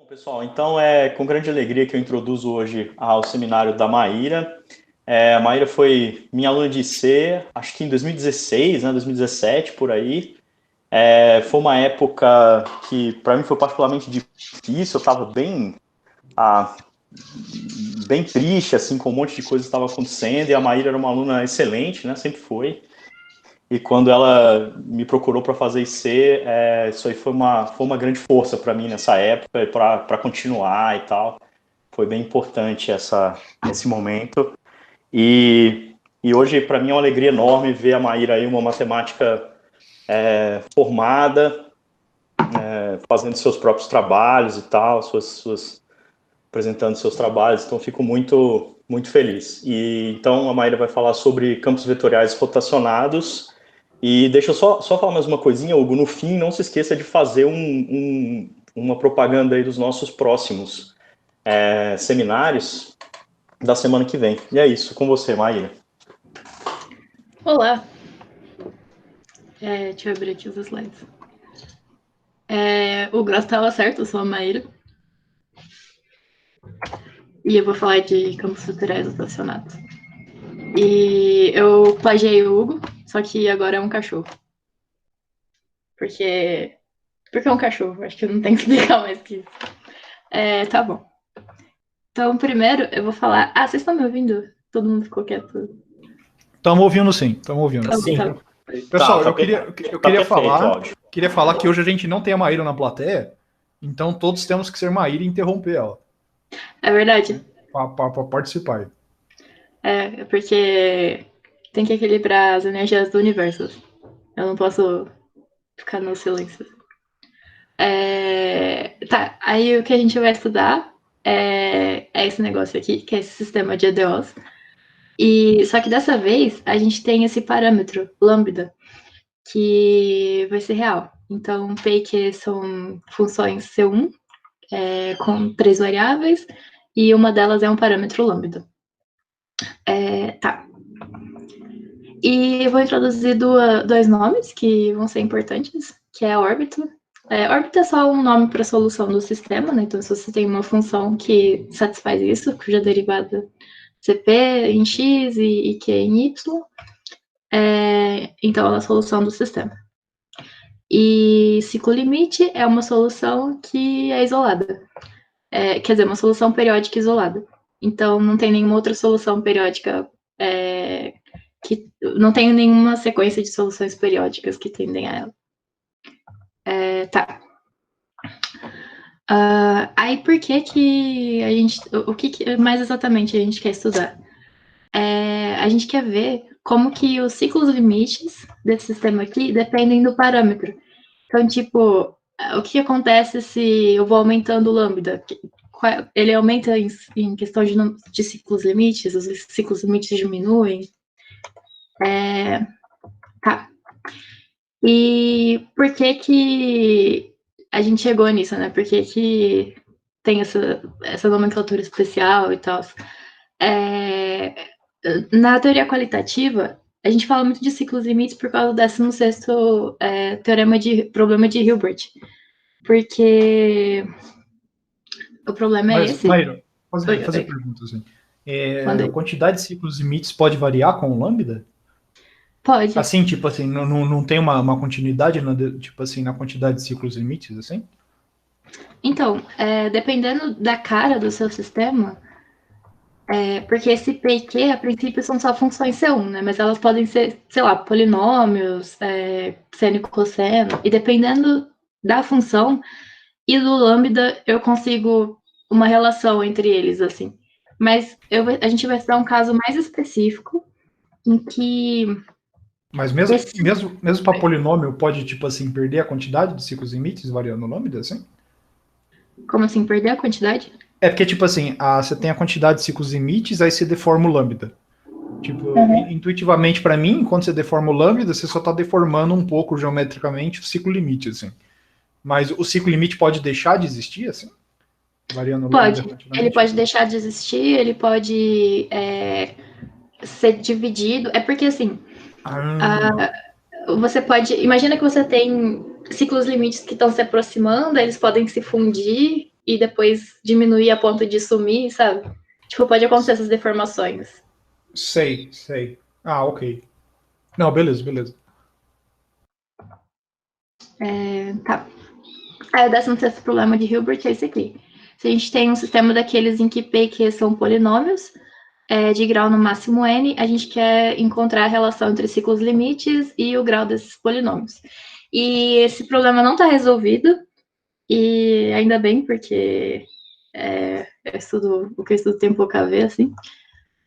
Pessoal, então é com grande alegria que eu introduzo hoje ao seminário da Maíra. A Maíra foi minha aluna de IC, acho que em 2016, né, 2017, por aí. Foi uma época que para mim foi particularmente difícil, eu estava ah, bem triste, assim, com um monte de coisa que estava acontecendo, e a Maíra era uma aluna excelente, né, sempre foi. E quando ela me procurou para fazer IC, isso aí foi uma grande força para mim nessa época, para continuar e tal. Foi bem importante esse momento. E hoje, para mim, é uma alegria enorme ver a Maíra aí, uma matemática formada, fazendo seus próprios trabalhos e tal, apresentando seus trabalhos. Então, fico muito, muito feliz. E então, a Maíra vai falar sobre campos vetoriais rotacionados. E deixa eu só falar mais uma coisinha, Hugo. No fim, não se esqueça de fazer uma propaganda aí dos nossos próximos seminários da semana que vem. E é isso, com você, Maíra. Olá. Deixa eu abrir aqui os slides. O Gross estava certo, eu sou a Maíra. E eu vou falar de campos vetoriais rotacionados. E eu plagiei o Hugo, só que agora é um cachorro. Porque é um cachorro, acho que não tem que explicar mais que isso. Tá bom. Então, primeiro eu vou falar... Ah, vocês estão me ouvindo? Todo mundo ficou quieto. Estamos ouvindo sim, estamos ouvindo. Sim. Tá. Pessoal, Tá, eu queria perfeito, falar que hoje a gente não tem a Maíra na plateia, então todos temos que ser Maíra e interromper ela. É verdade. Para participar. Porque tem que equilibrar as energias do universo. Eu não posso ficar no silêncio. Tá, aí o que a gente vai estudar é esse negócio aqui, que é esse sistema de EDOs. Só que dessa vez a gente tem esse parâmetro, lambda, que vai ser real. Então, P e Q são funções C1 com 3 variáveis e uma delas é um parâmetro lambda. Tá. E eu vou introduzir dois nomes que vão ser importantes, que é a órbita. Órbita é só um nome para a solução do sistema, né? Então, se você tem uma função que satisfaz isso, cuja derivada CP em x e q em y, então ela é a solução do sistema. E ciclo limite é uma solução que é isolada. Quer dizer, uma solução periódica isolada. Então, não tem nenhuma outra solução periódica que não tem nenhuma sequência de soluções periódicas que tendem a ela. Tá. Aí, por que a gente... O que mais exatamente a gente quer estudar? A gente quer ver como que os ciclos limites desse sistema aqui dependem do parâmetro. Então, tipo, o que acontece se eu vou aumentando o lambda? Ele aumenta em questão de ciclos limites? Os ciclos limites diminuem? Tá. E por que a gente chegou nisso, né? Por que tem essa nomenclatura especial e tal? Na teoria qualitativa, a gente fala muito de ciclos limites por causa do 16º teorema de problema de Hilbert. Porque o problema é esse. Maíra, fazer perguntas assim. A quantidade de ciclos limites pode variar com o lambda? Pode. Assim, tipo assim, não tem uma continuidade tipo assim, na quantidade de ciclos limites, assim? Então, dependendo da cara do seu sistema, porque esse P e Q, a princípio, são só funções C1, né? Mas elas podem ser, sei lá, polinômios, seno e cosseno, e dependendo da função e do lambda, eu consigo uma relação entre eles, assim. Mas a gente vai estudar um caso mais específico, em que... Mas mesmo para polinômio, pode, tipo assim, perder a quantidade de ciclos limites variando o lambda, assim? Como assim, perder a quantidade? Porque, tipo assim, você tem a quantidade de ciclos limites, aí você deforma o lambda. Tipo, intuitivamente para mim, quando você deforma o lambda, você só está deformando um pouco geometricamente o ciclo limite, assim. Mas o ciclo limite pode deixar de existir, assim? Variando o lambda? Ele pode deixar de existir, ele pode ser dividido. É porque, assim, você pode... Imagina que você tem ciclos limites que estão se aproximando, eles podem se fundir e depois diminuir a ponto de sumir, sabe? Tipo, pode acontecer essas deformações. Sei. Ah, ok. Não, beleza. Tá. Aí o 16º problema de Hilbert é esse aqui. Se a gente tem um sistema daqueles em que P e Q são polinômios, de grau no máximo n, a gente quer encontrar a relação entre ciclos limites e o grau desses polinômios. E esse problema não está resolvido, e ainda bem, porque o que eu estudo tem pouco a ver, assim.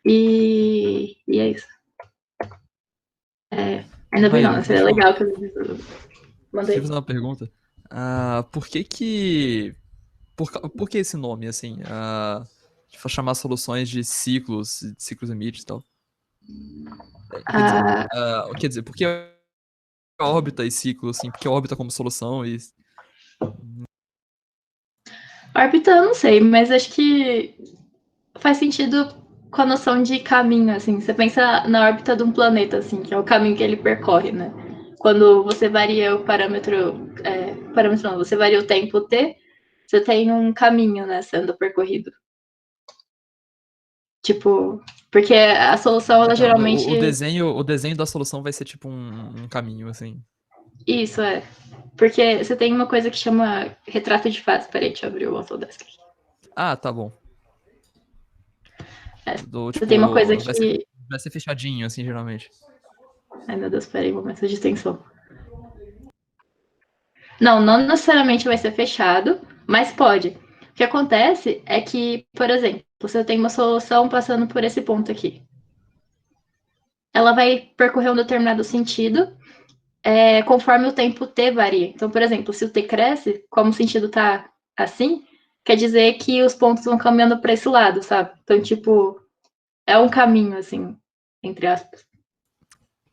E é isso. Ainda bem não, seria legal que eu Deixa eu fazer uma pergunta. Por que esse nome, assim? Chamar soluções de ciclos limites e tal? Quer dizer, por que órbita e ciclo, assim? Por que órbita como solução e... Órbita eu não sei, mas acho que faz sentido com a noção de caminho, assim. Você pensa na órbita de um planeta, assim, que é o caminho que ele percorre, né? Quando você varia o parâmetro não, você varia o tempo t, você tem um caminho, né, sendo percorrido. Tipo, porque a solução, ela geralmente... O desenho da solução vai ser tipo um caminho, assim. Isso, Porque você tem uma coisa que chama retrato de fase. Peraí, deixa eu abrir o Autodesk aqui. Ah, tá bom. Você tem uma coisa que... Vai ser fechadinho, assim, geralmente. Ai, meu Deus, peraí, momento de tensão. Não necessariamente vai ser fechado, mas pode. O que acontece é que, por exemplo, você tem uma solução passando por esse ponto aqui. Ela vai percorrer um determinado sentido conforme o tempo t varia. Então, por exemplo, se o t cresce, como o sentido tá assim, quer dizer que os pontos vão caminhando para esse lado, sabe? Então, tipo, é um caminho, assim, entre aspas.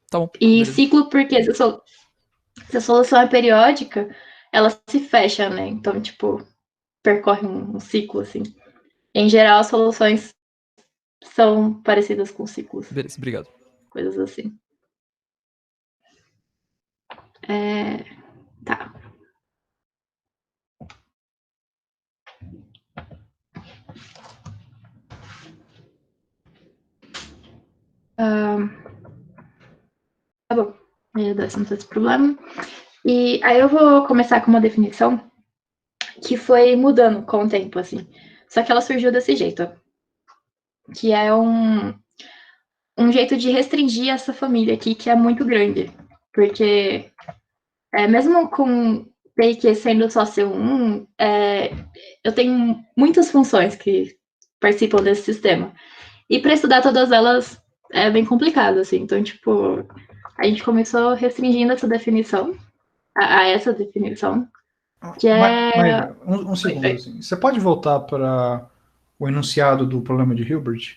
Tá bom. E beleza. ciclo, porque se a solução é periódica, ela se fecha, né? Então, tipo, percorre um ciclo, assim. Em geral, as soluções são parecidas com ciclos. Beleza, obrigado. Coisas assim. Tá. Tá bom. Não tem esse problema. E aí eu vou começar com uma definição que foi mudando com o tempo, assim. Só que ela surgiu desse jeito, ó. Que é um jeito de restringir essa família aqui, que é muito grande. Porque mesmo com P e Q sendo só C1, eu tenho muitas funções que participam desse sistema. E para estudar todas elas é bem complicado, assim. Então, tipo, a gente começou restringindo essa definição, a essa definição, que Mas, um segundo, assim. Você pode voltar para o enunciado do problema de Hilbert?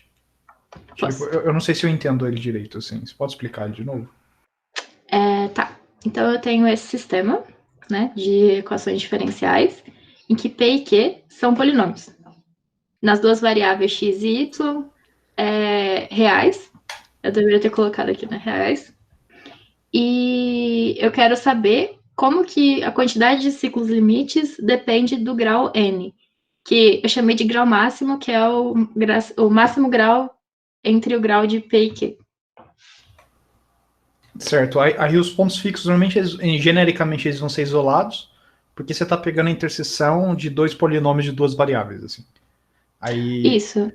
Tipo, eu não sei se eu entendo ele direito, assim. Você pode explicar ele de novo? Tá. Então, eu tenho esse sistema, né, de equações diferenciais, em que P e Q são polinômios. Nas duas variáveis x e y reais. Eu deveria ter colocado aqui, né, reais. E eu quero saber como que a quantidade de ciclos limites depende do grau n, que eu chamei de grau máximo, que é o máximo grau entre o grau de P e Q. Certo. Aí os pontos fixos, normalmente, genericamente, eles vão ser isolados, porque você está pegando a interseção de dois polinômios de duas variáveis, assim. Aí... Isso.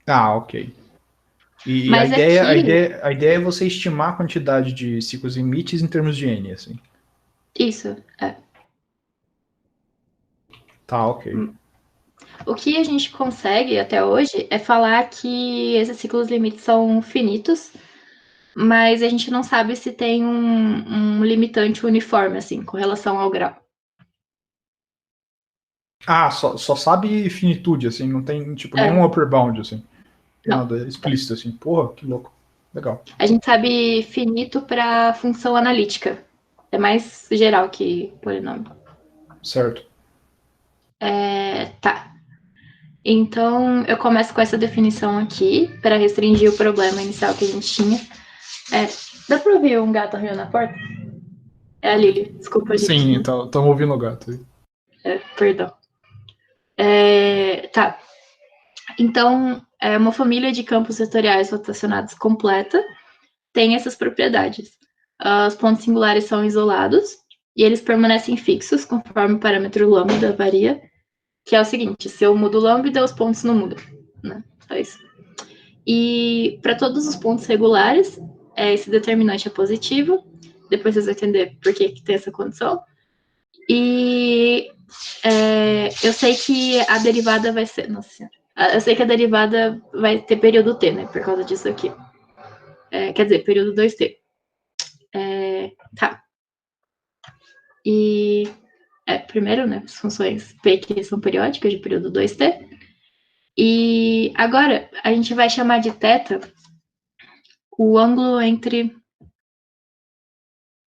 Ah, ok. E Mas a ideia é você estimar a quantidade de ciclos limites em termos de n, assim. Isso, Tá, ok. O que a gente consegue até hoje é falar que esses ciclos limites são finitos, mas a gente não sabe se tem um limitante uniforme, assim, com relação ao grau. Ah, só sabe finitude, assim, não tem, tipo, nenhum upper bound, assim. Não. Nada explícito, assim. Porra, que louco. Legal. A gente sabe finito para função analítica. É mais geral que polinômio. Certo. Tá. Então, eu começo com essa definição aqui, para restringir o problema inicial que a gente tinha. Dá para ouvir um gato arranhando na porta? É a Lili, desculpa, gente. Sim, estamos ouvindo o gato aí. Perdão. Tá. Então, uma família de campos vetoriais rotacionados completa tem essas propriedades. Os pontos singulares são isolados e eles permanecem fixos conforme o parâmetro lambda varia, que é o seguinte: se eu mudo lambda, os pontos não mudam, né? Só isso. E para todos os pontos regulares, esse determinante é positivo. Depois vocês vão entender por que tem essa condição. E eu sei que a derivada vai ser... Nossa senhora. Eu sei que a derivada vai ter período T, né? Por causa disso aqui. Quer dizer, período 2T. Tá. E... primeiro, né? As funções P que são periódicas de período 2T. E agora, a gente vai chamar de θ o ângulo entre...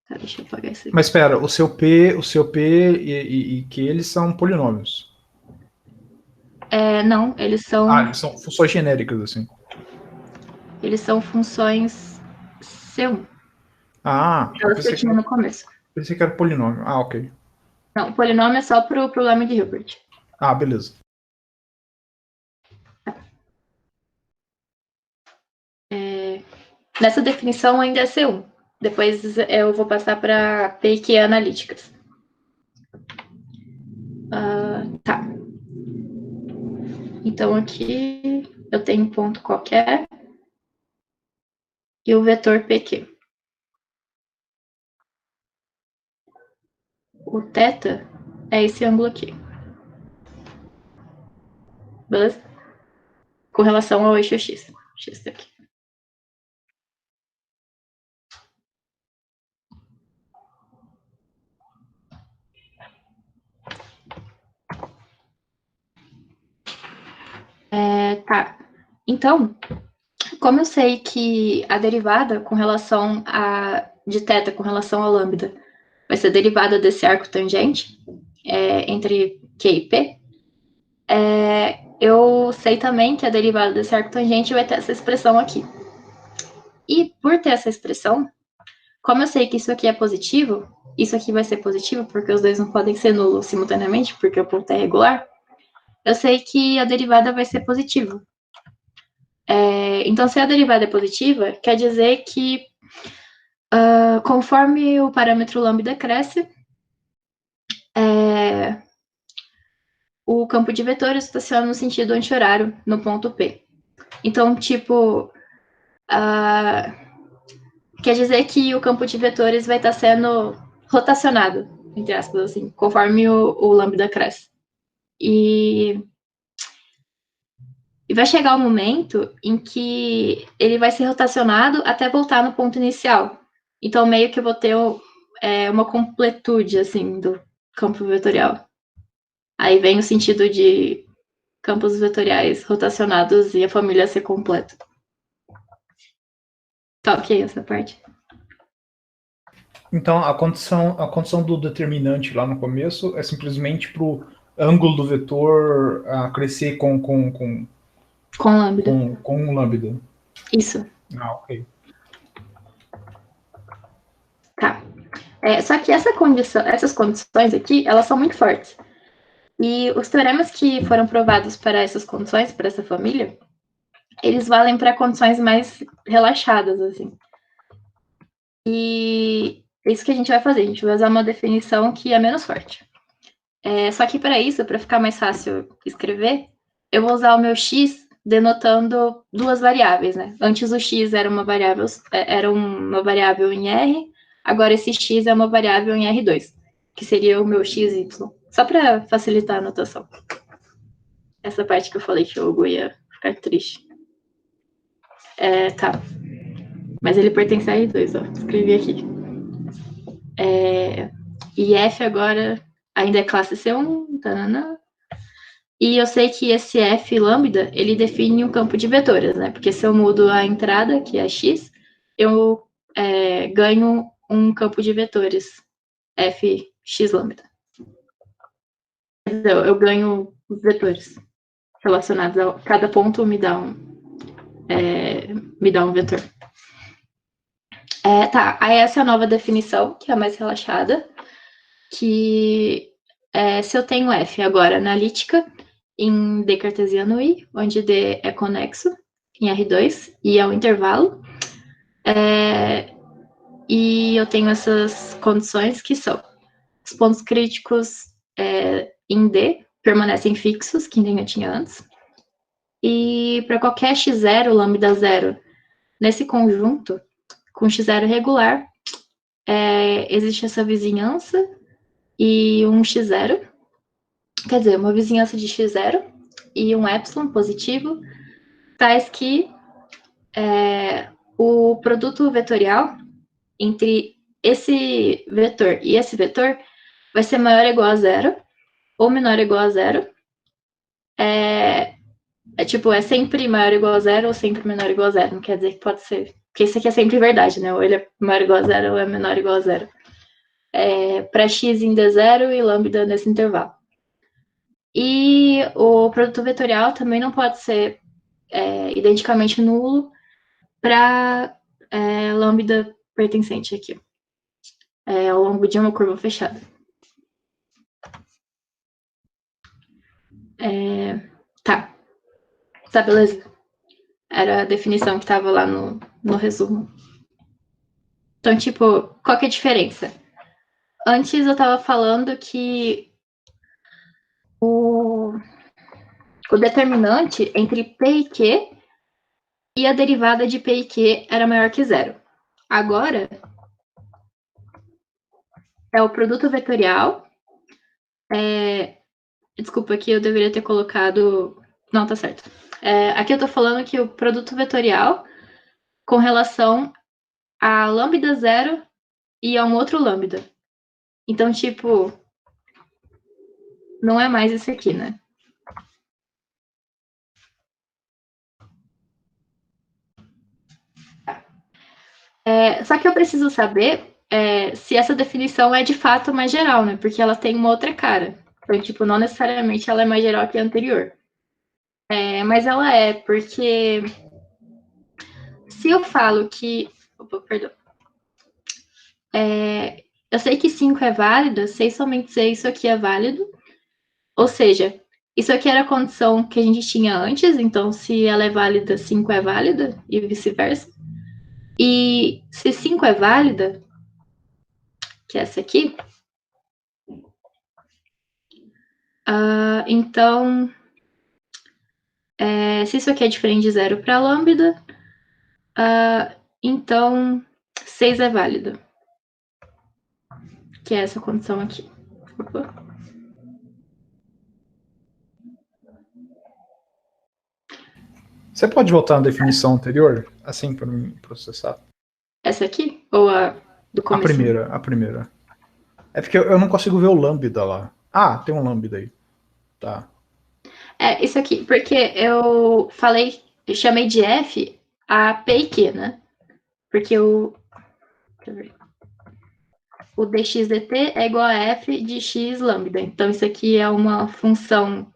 Tá, deixa eu apagar isso aqui. Mas espera, o seu P e Q, eles são polinômios. Não, eles são... Eles são funções genéricas, assim. Eles são funções C1. Eu que eu tinha no começo. pensei que era polinômio. Ok. Não, o polinômio é só pro problema de Hilbert. Beleza. Nessa definição ainda é C1. Depois eu vou passar para P que é analíticas. Tá. Então aqui eu tenho um ponto qualquer e o vetor PQ. O θ é esse ângulo aqui. Beleza? Com relação ao eixo X. X daqui. Tá. Então, como eu sei que a derivada com relação de θ com relação a lambda vai ser derivada desse arco tangente entre Q e P, eu sei também que a derivada desse arco tangente vai ter essa expressão aqui. E por ter essa expressão, como eu sei que isso aqui é positivo, isso aqui vai ser positivo porque os dois não podem ser nulos simultaneamente, porque o ponto é regular, eu sei que a derivada vai ser positiva. Então, se a derivada é positiva, quer dizer que conforme o parâmetro lambda cresce, o campo de vetores estaciona no sentido anti-horário no ponto P. Então, tipo, quer dizer que o campo de vetores vai estar sendo rotacionado, entre aspas, assim, conforme o lambda cresce. E vai chegar um momento em que ele vai ser rotacionado até voltar no ponto inicial. Então, meio que eu vou ter uma completude, assim, do campo vetorial. Aí vem o sentido de campos vetoriais rotacionados e a família ser completa. Tá ok essa parte? Então, a condição do determinante lá no começo é simplesmente para o ângulo do vetor crescer com lambda. Com um lambda. Isso. Ok. Tá. Só que essas condições aqui, elas são muito fortes. E os teoremas que foram provados para essas condições, para essa família, eles valem para condições mais relaxadas, assim. E é isso que a gente vai fazer. A gente vai usar uma definição que é menos forte. Só que para isso, para ficar mais fácil escrever, eu vou usar o meu x denotando duas variáveis, né? Antes o x era uma variável em R, agora esse x é uma variável em R2, que seria o meu xy. Só para facilitar a anotação. Essa parte que eu falei que o Hugo ia ficar triste. Tá. Mas ele pertence a R2, ó. Escrevi aqui. E F agora ainda é classe C1. Tanana. E eu sei que esse F lambda, ele define um campo de vetores, né? Porque se eu mudo a entrada, que é x, eu ganho um campo de vetores, Fx lambda. Então, eu ganho vetores relacionados a cada ponto me dá um vetor. Tá, aí essa é a nova definição, que é a mais relaxada, que se eu tenho F agora analítica, em D cartesiano I, onde D é conexo em R2 e é um intervalo. E eu tenho essas condições que são os pontos críticos em D permanecem fixos, que nem eu tinha antes. E para qualquer x0, lambda 0, nesse conjunto, com x0 regular, existe essa vizinhança e um x0, quer dizer, uma vizinhança de x0 e um epsilon positivo, tais que o produto vetorial entre esse vetor e esse vetor vai ser maior ou igual a zero, ou menor ou igual a zero. É sempre maior ou igual a zero, ou sempre menor ou igual a zero. Não quer dizer que pode ser. Porque isso aqui é sempre verdade, né? Ou ele é maior ou igual a zero, ou é menor ou igual a zero. Para x em D0 e lambda nesse intervalo. E o produto vetorial também não pode ser identicamente nulo para lambda pertencente aqui, ao longo de uma curva fechada. Tá, beleza. Era a definição que estava lá no resumo. Então, tipo, qual que é a diferença? Antes eu estava falando que o determinante entre P e Q e a derivada de P e Q era maior que zero. Agora, é o produto vetorial. Desculpa, aqui eu deveria ter colocado... Não, tá certo. Aqui eu tô falando que o produto vetorial com relação a lambda zero e a um outro lambda. Então, tipo, não é mais esse aqui, né? Só que eu preciso saber se essa definição é de fato mais geral, né? Porque ela tem uma outra cara. Então, tipo, não necessariamente ela é mais geral que a anterior. Mas ela é, porque se eu falo que... Opa, perdão. Eu sei que 5 é válido, sei somente se isso aqui é válido. Ou seja, isso aqui era a condição que a gente tinha antes, então se ela é válida, 5 é válida, e vice-versa. E se 5 é válida, que é essa aqui, então, se isso aqui é diferente de zero para lambda, então 6 é válida, que é essa condição aqui. Opa. Você pode voltar na definição anterior, assim, para mim processar? Essa aqui? Ou a do começo? A primeira. É porque eu não consigo ver o lambda lá. Ah, tem um lambda aí. Tá. Isso aqui, porque eu chamei de F a P e Q, né? Porque o dxdt é igual a f de x lambda. Então, isso aqui é uma função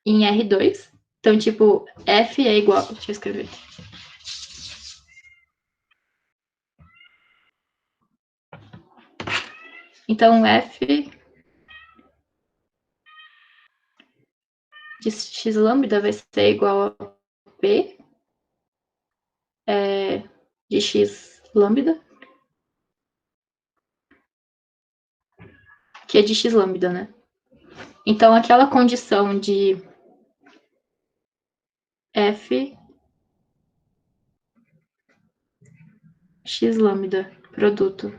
em R2. Então, tipo, f é igual... Deixa eu escrever. Então, f de x lambda vai ser igual a p de x lambda, que é de x lambda, né? Então, aquela condição de f x lambda, produto,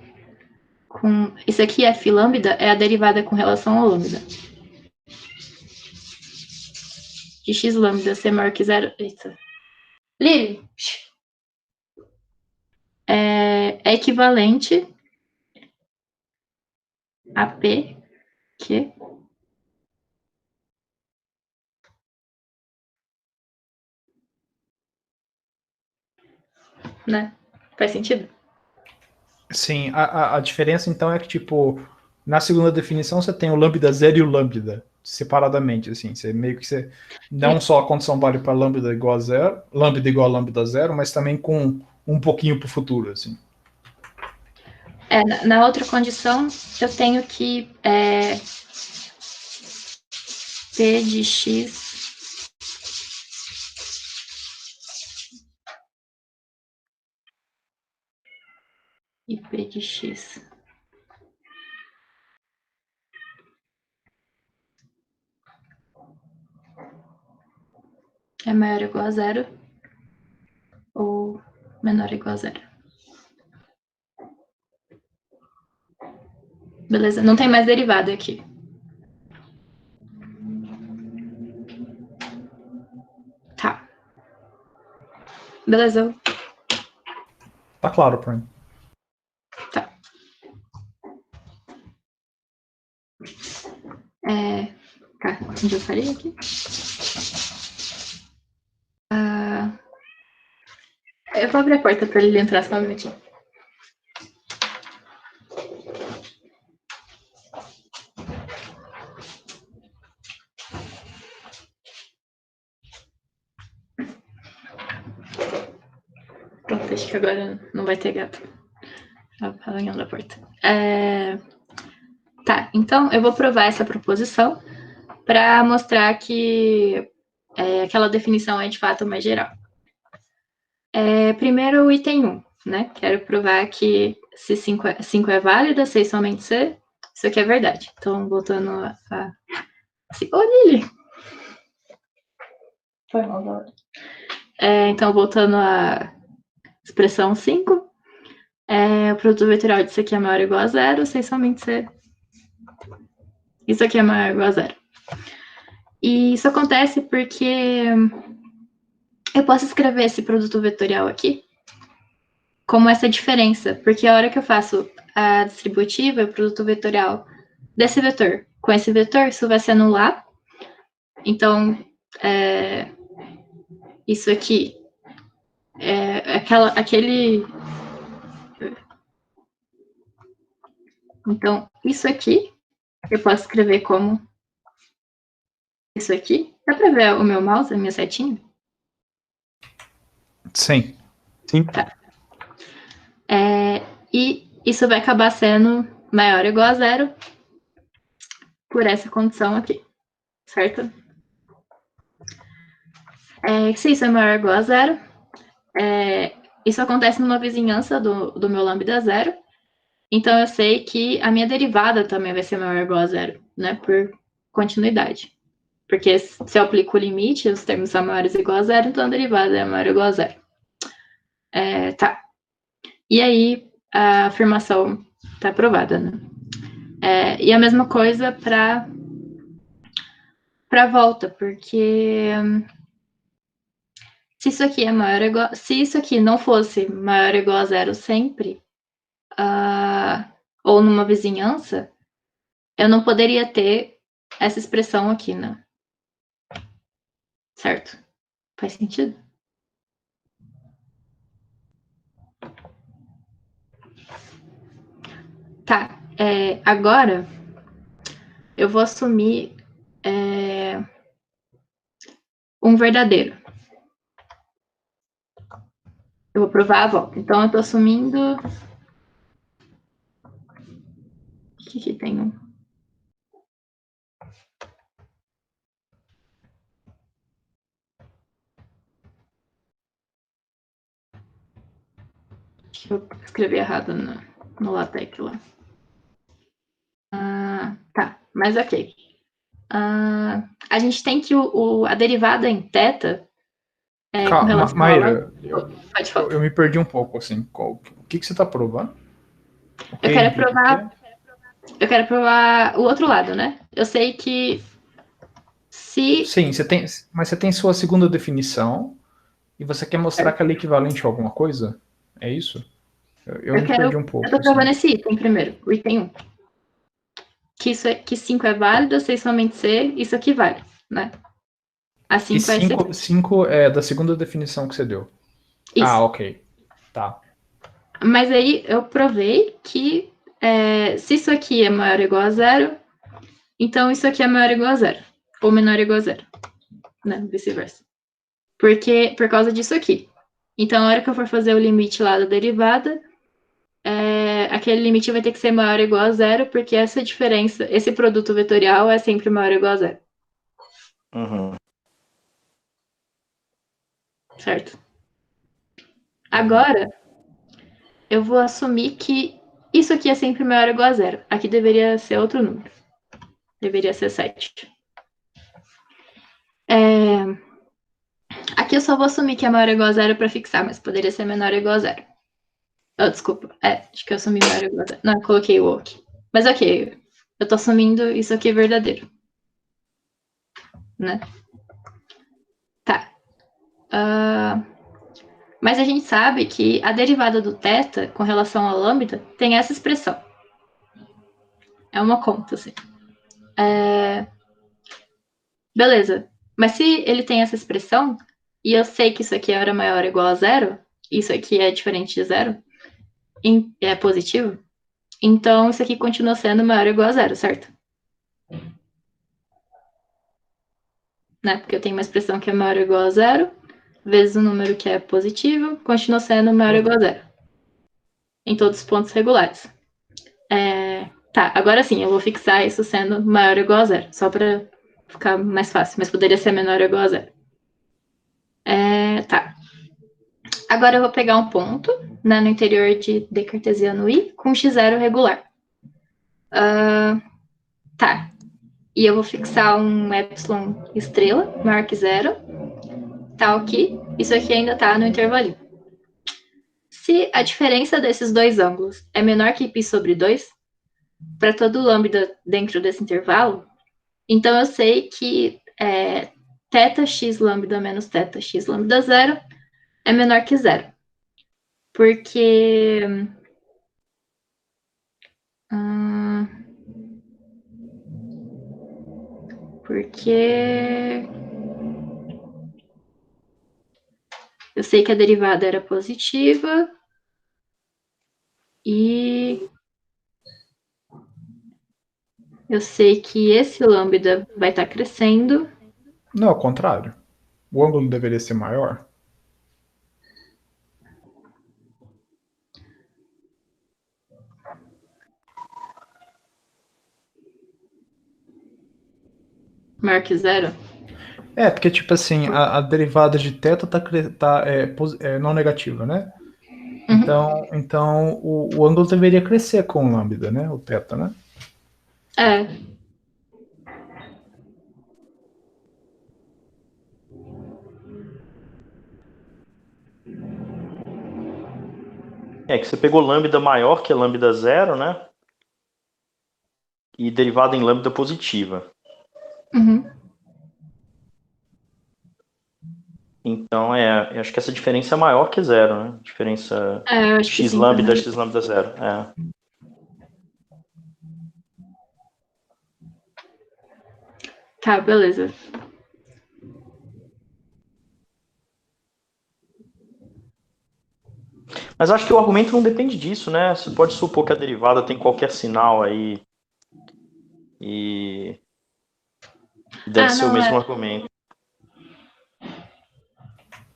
com... Isso aqui, f lambda, é a derivada com relação ao lambda. De x lambda ser maior que zero... Eita. Lili, é equivalente a P, que né? Faz sentido? Sim, a diferença então é que, tipo, na segunda definição você tem o lambda 0 e o lambda separadamente, assim. Você meio que você não só a condição vale para lambda igual a zero, lambda igual a lambda zero, mas também com um pouquinho para o futuro, assim. Na outra condição, eu tenho que P de x e P de X é maior ou igual a zero ou menor ou igual a zero. Beleza, não tem mais derivada aqui. Tá. Beleza. Tá claro pra mim. Tá. Tá, onde eu parei aqui? Eu vou abrir a porta para ele entrar só um minutinho. Pronto, acho que agora não vai ter gato. Arranhando a porta. Tá, então eu vou provar essa proposição para mostrar que aquela definição é de fato mais geral. Primeiro o item 1, né? Quero provar que se 5 é válida, 6 somente C, isso aqui é verdade. Então, voltando a... Ô, Lili! Foi mal, galera. Então, voltando à expressão 5, o produto vetorial disso aqui é maior ou igual a zero, 6 somente C. Isso aqui é maior ou igual a zero. E isso acontece porque eu posso escrever esse produto vetorial aqui como essa diferença, porque a hora que eu faço a distributiva, o produto vetorial desse vetor com esse vetor, isso vai se anular. Então, isso aqui é aquele... Então, isso aqui eu posso escrever como isso aqui. Dá para ver o meu mouse, a minha setinha? Sim. Tá. E isso vai acabar sendo maior ou igual a zero por essa condição aqui, certo? Se isso é maior ou igual a zero, isso acontece numa vizinhança do meu lambda zero, então eu sei que a minha derivada também vai ser maior ou igual a zero, né, por continuidade. Porque se eu aplico o limite, os termos são maiores ou igual a zero, então a derivada é maior ou igual a zero. Tá. E aí, a afirmação está aprovada, né? E a mesma coisa para a volta, porque se isso aqui é maior ou igual, se isso aqui não fosse maior ou igual a zero sempre, ou numa vizinhança, eu não poderia ter essa expressão aqui, né? Certo? Faz sentido? Tá. Agora, eu vou assumir um verdadeiro. Eu vou provar a volta. Então, eu estou assumindo... O que tem um? Acho que eu escrevi errado no LaTeX lá. Tá, mas ok. A gente tem que a derivada em θ com relação Maíra, Pode falar. eu me perdi um pouco, assim. O que você está provando? Eu quero provar o outro lado, né? Eu sei que se... Sim, mas você tem sua segunda definição e você quer mostrar que ela é equivalente a alguma coisa? É isso? Eu me perdi um pouco. Eu tô provando esse item primeiro, o item 1. Que 5 é válido, 6 somente C, isso aqui vale, né? A 5 é C. 5 é da segunda definição que você deu. Isso. Ok. Tá. Mas aí eu provei que se isso aqui é maior ou igual a zero, então isso aqui é maior ou igual a zero. Ou menor ou igual a zero. Né? Vice-versa. Por causa disso aqui. Então, a hora que eu for fazer o limite lá da derivada, aquele limite vai ter que ser maior ou igual a zero, porque essa diferença, esse produto vetorial é sempre maior ou igual a zero. Uhum. Certo? Agora, eu vou assumir que isso aqui é sempre maior ou igual a zero. Aqui deveria ser outro número. Deveria ser 7. Aqui eu só vou assumir que é maior ou igual a zero para fixar, mas poderia ser menor ou igual a zero. Oh, desculpa. Acho que eu assumi maior ou igual a zero. Não, eu coloquei o aqui. Mas ok, eu tô assumindo isso aqui é verdadeiro. Né? Tá. Mas a gente sabe que a derivada do θ com relação à lambda tem essa expressão. É uma conta, assim. Beleza. Mas se ele tem essa expressão, e eu sei que isso aqui era maior ou igual a zero, isso aqui é diferente de zero, é positivo, então isso aqui continua sendo maior ou igual a zero, certo? Né? Porque eu tenho uma expressão que é maior ou igual a zero, vezes um número que é positivo, continua sendo maior ou igual a zero. Em todos os pontos regulares. Tá, agora sim, eu vou fixar isso sendo maior ou igual a zero, só para ficar mais fácil, mas poderia ser menor ou igual a zero. Tá. Agora eu vou pegar um ponto, né, no interior de D cartesiano I com x0 regular. Tá. E eu vou fixar um epsilon estrela, maior que zero. Tá ok. Isso aqui ainda tá no intervalinho. Se a diferença desses dois ângulos é menor que π sobre 2, para todo lambda dentro desse intervalo, então eu sei que θx lambda menos θx lambda zero é menor que zero. Porque eu sei que a derivada era positiva e eu sei que esse lambda vai estar crescendo. Não, ao contrário. O ângulo deveria ser maior. Maior que zero? Porque tipo assim, a derivada de θ tá não negativa, né? Então o ângulo deveria crescer com o lambda, né? O θ, né? Que você pegou lambda maior que lambda zero, né? E derivada em lambda positiva. Uhum. Então, eu acho que essa diferença é maior que zero, né? Diferença Eu acho que x sim, lambda, também. x lambda zero. Tá, beleza. Mas acho que o argumento não depende disso, né? Você pode supor que a derivada tem qualquer sinal aí e deve ser o mesmo argumento.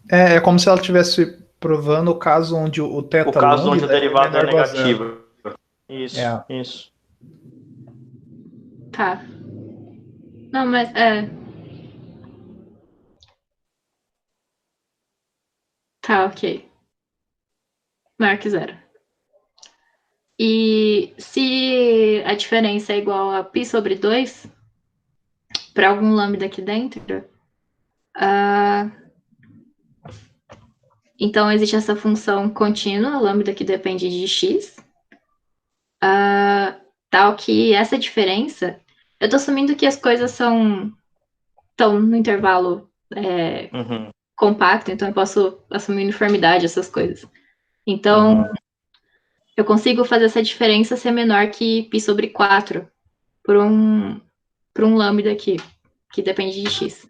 É como se ela estivesse provando o caso onde o θ O caso onde a derivada é menor igual a zero. negativa. Isso, isso. Tá. Não, mas Tá, ok. Maior que zero. E se a diferença é igual a π sobre 2, para algum lambda aqui dentro, então existe essa função contínua, lambda que depende de x, tal que essa diferença, eu estou assumindo que as coisas estão no intervalo compacto, então eu posso assumir uniformidade, essas coisas. Então, eu consigo fazer essa diferença ser menor que π sobre 4 por um lambda aqui, que depende de x.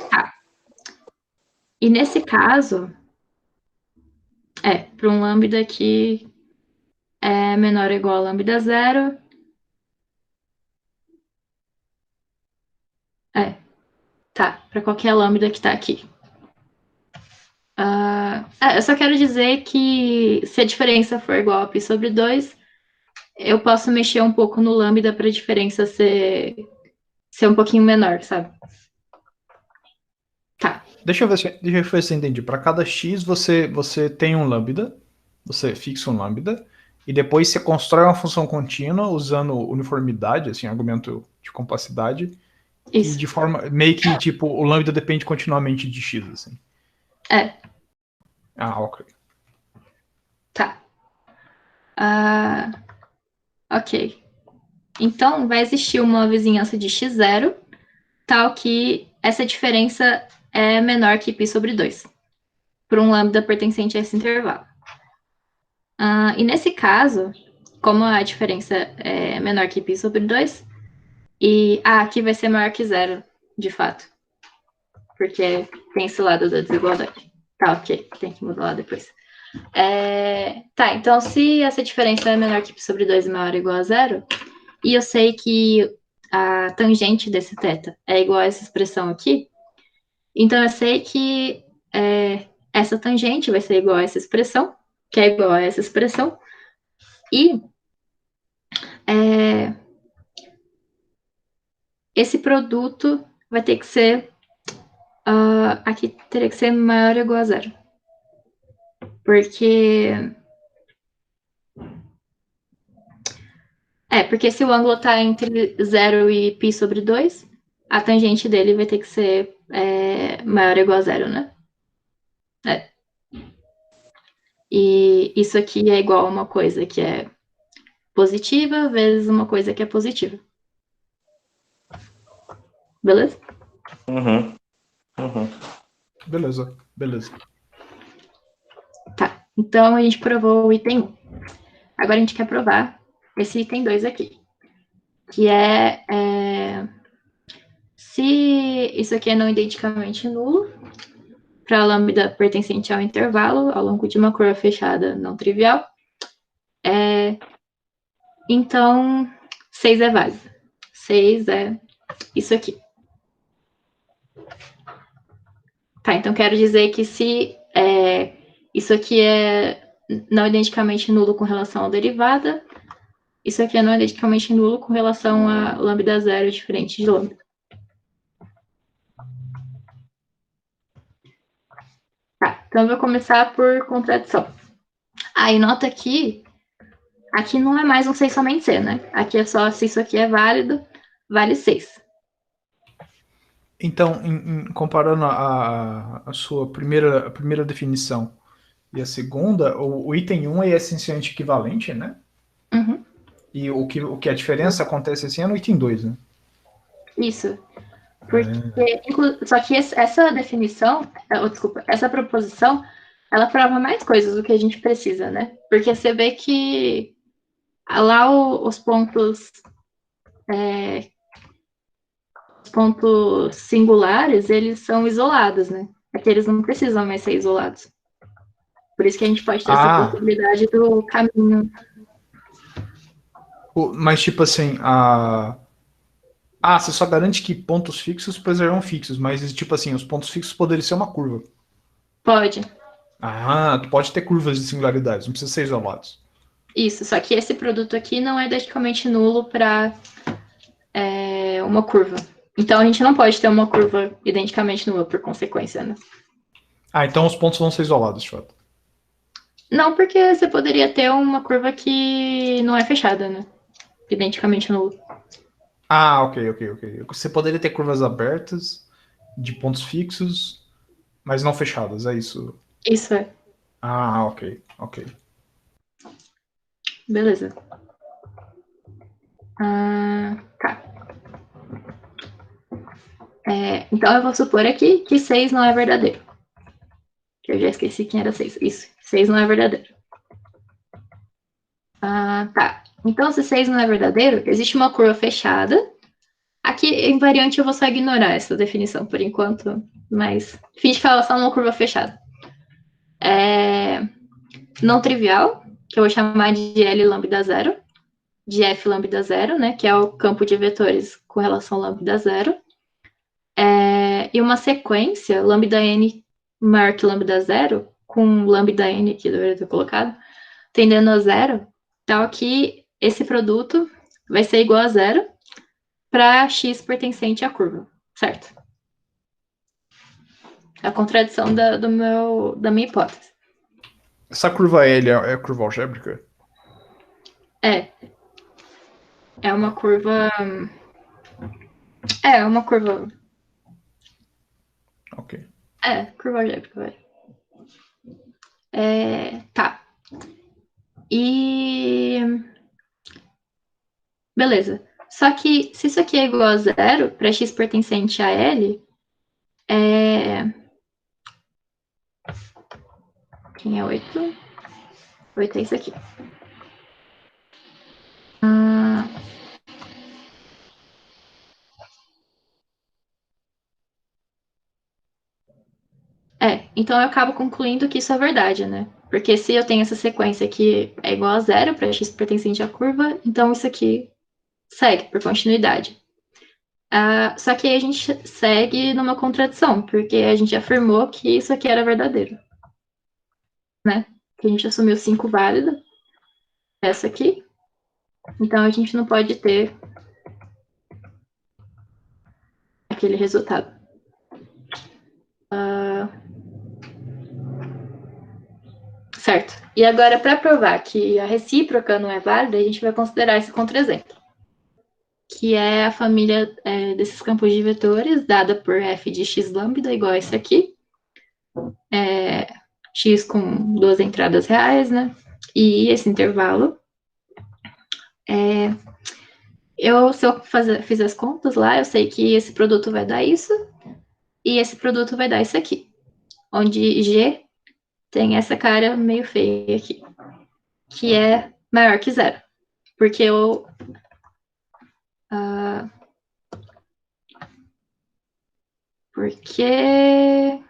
Tá. E nesse caso, para um lambda que é menor ou igual a lambda zero, tá, para qualquer lambda que está aqui. Eu só quero dizer que se a diferença for igual a π sobre 2, eu posso mexer um pouco no lambda para a diferença ser um pouquinho menor, sabe? Tá. Deixa eu ver se eu entendi. Para cada x você tem um lambda, você fixa um lambda, e depois você constrói uma função contínua usando uniformidade, assim, argumento de compacidade, que Isso. de forma meio que tipo o lambda depende continuamente de x, assim. É. Ah, ok. Tá. Ok. Então, vai existir uma vizinhança de x0, tal que essa diferença é menor que π sobre 2, por um lambda pertencente a esse intervalo. E nesse caso, como a diferença é menor que π sobre 2, e aqui vai ser maior que zero, de fato, porque tem esse lado da desigualdade. Tá, ok, tem que mudar lá depois. Tá, então se essa diferença é menor que π sobre 2 e maior ou igual a zero, e eu sei que a tangente desse θ é igual a essa expressão aqui, então eu sei que essa tangente vai ser igual a essa expressão, que é igual a essa expressão, e esse produto vai ter que ser, aqui teria que ser maior ou igual a zero. Porque se o ângulo está entre 0 e π sobre 2, a tangente dele vai ter que ser maior ou igual a zero, né? E isso aqui é igual a uma coisa que é positiva vezes uma coisa que é positiva. Beleza? Uhum. Beleza. Tá. Então a gente provou o item 1. Agora a gente quer provar esse item 2 aqui. Que se isso aqui é não identicamente nulo, para a lambda pertencente ao intervalo, ao longo de uma curva fechada não trivial, então 6 é válido. 6 é isso aqui. Tá, então quero dizer que se isso aqui é não identicamente nulo com relação à derivada, isso aqui é não identicamente nulo com relação a lambda zero diferente de lambda. Tá, então eu vou começar por contradição. E nota que aqui não é mais um 6 somente C, né? Aqui é só se isso aqui é válido, vale 6. Então, comparando a sua primeira definição e a segunda, o item 1 é essencialmente equivalente, né? Uhum. E o que a diferença acontece assim é no item 2, né? Isso. Só que essa definição, desculpa, essa proposição, ela prova mais coisas do que a gente precisa, né? Porque você vê que lá os pontos singulares, eles são isolados, né? Aqui eles não precisam mais ser isolados. Por isso que a gente pode ter essa possibilidade do caminho. Mas tipo assim, você só garante que pontos fixos preservam fixos, mas tipo assim, os pontos fixos poderiam ser uma curva. Pode. Tu pode ter curvas de singularidades, não precisa ser isolados. Isso, só que esse produto aqui não é identicamente nulo para uma curva. Então a gente não pode ter uma curva identicamente nula por consequência, né? Então os pontos vão ser isolados, de fato. Não, porque você poderia ter uma curva que não é fechada, né? Identicamente nula. Ok. Você poderia ter curvas abertas de pontos fixos, mas não fechadas, é isso? Isso é. Ok. Beleza. Tá. Então eu vou supor aqui que 6 não é verdadeiro. Que eu já esqueci quem era 6. Isso, 6 não é verdadeiro. Tá. Então, se 6 não é verdadeiro, existe uma curva fechada. Aqui, em variante, eu vou só ignorar essa definição por enquanto, mas finge que ela é só uma curva fechada. Não trivial, que eu vou chamar de L lambda zero, de F lambda zero, né, que é o campo de vetores com relação a lambda zero. E uma sequência, lambda n maior que lambda zero, com lambda n aqui, deveria ter colocado, tendendo a zero, tal que esse produto vai ser igual a zero para x pertencente à curva, certo? a contradição da minha hipótese. Essa curva L é a curva algébrica? É uma curva. É uma curva. Ok. Curva algébrica, vai. Tá. E. Beleza. Só que se isso aqui é igual a zero, para x pertencente a L, quem é 8? 8 é isso aqui. Então eu acabo concluindo que isso é verdade, né? Porque se eu tenho essa sequência que é igual a zero para x pertencente à curva, então isso aqui segue por continuidade. Só que aí a gente segue numa contradição, porque a gente afirmou que isso aqui era verdadeiro. Né? Que a gente assumiu 5 válida, essa aqui. Então a gente não pode ter aquele resultado. Certo. E agora, para provar que a recíproca não é válida, a gente vai considerar esse contra-exemplo, que é a família desses campos de vetores, dada por f de x lambda, igual a esse aqui. X com 2 entradas reais, né? E esse intervalo. Se eu fizer as contas lá, eu sei que esse produto vai dar isso, e esse produto vai dar isso aqui. Onde G tem essa cara meio feia aqui, que é maior que zero. Porque eu... porque...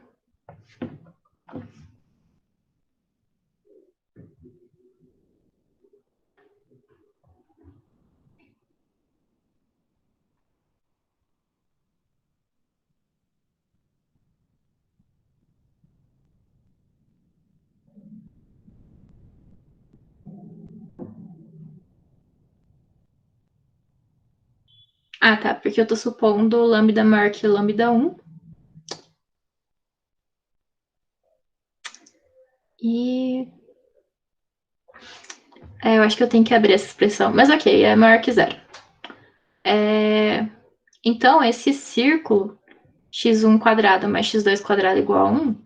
tá, porque eu tô supondo lambda maior que lambda 1. E... eu acho que eu tenho que abrir essa expressão. Mas ok, é maior que zero. Então, esse círculo, x1 quadrado mais x2 quadrado igual a 1,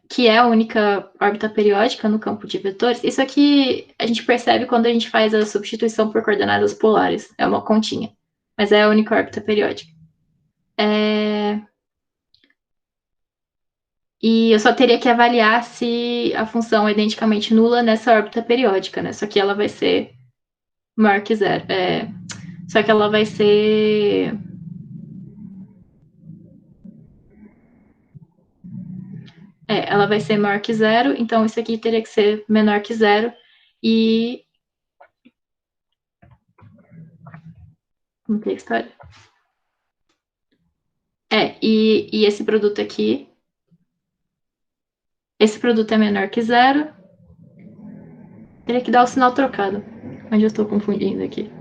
que é a única órbita periódica no campo de vetores, isso aqui a gente percebe quando a gente faz a substituição por coordenadas polares. É uma continha. Mas é a única órbita periódica. E eu só teria que avaliar se a função é identicamente nula nessa órbita periódica, né? Só que ela vai ser maior que zero. Só que ela vai ser... ela vai ser maior que zero, então isso aqui teria que ser menor que zero. E... Como que é a história? E esse produto aqui... Esse produto é menor que zero. Teria que dar o sinal trocado. Onde eu estou confundindo aqui.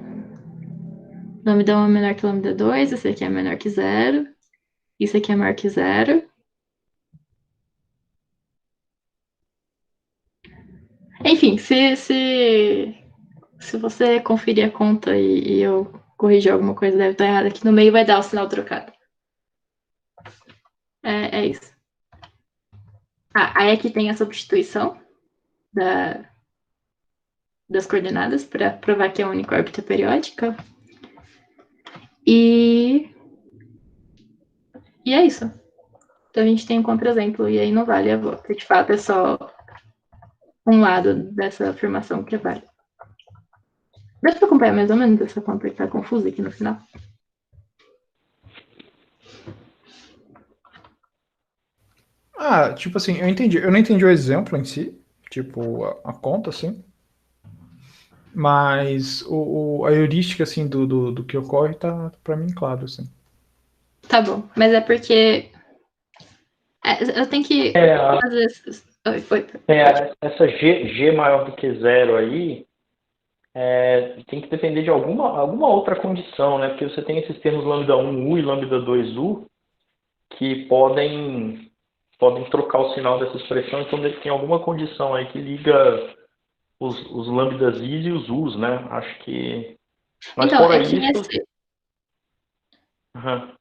Lambda 1 é menor que lambda 2. Esse aqui é menor que zero. Isso aqui é maior que zero. Enfim, se você conferir a conta e eu corrigir alguma coisa, deve estar errada aqui no meio, vai dar o sinal trocado. É isso. Aí aqui tem a substituição das coordenadas para provar que é a única órbita periódica. E é isso. Então a gente tem um contra-exemplo e aí não vale a volta. De fato, é só um lado dessa afirmação que vale. Dá para acompanhar mais ou menos essa conta que está confusa aqui no final? Tipo assim, eu entendi. Eu não entendi o exemplo em si, tipo, a conta, assim. Mas a heurística, assim, do que ocorre tá pra mim claro, assim. Tá bom, mas é porque eu tenho que fazer... Oi. Essa G maior do que zero aí tem que depender de alguma outra condição, né? Porque você tem esses termos lambda 1U e lambda 2U, que podem trocar o sinal dessa expressão, então tem alguma condição aí que liga os lambdas is e os us, né? Acho que... Mas Então, fora é que isso... esse, Aham.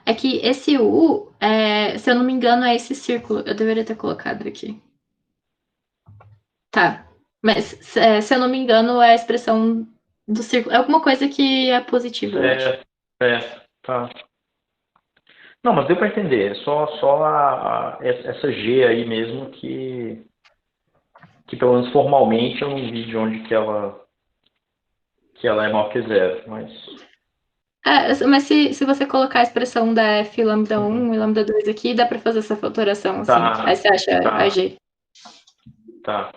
é que esse U, se eu não me engano, é esse círculo. Eu deveria ter colocado aqui. Tá. Mas, se eu não me engano, é a expressão do círculo. É alguma coisa que é positiva, eu acho. Tá. Não, mas deu para entender. É só essa G aí mesmo que pelo menos formalmente eu não vi de onde que ela é maior que zero. Mas se você colocar a expressão da F lambda 1 e lambda 2 aqui, dá para fazer essa fatoração assim. Tá, Aí você acha tá. a G. Tá.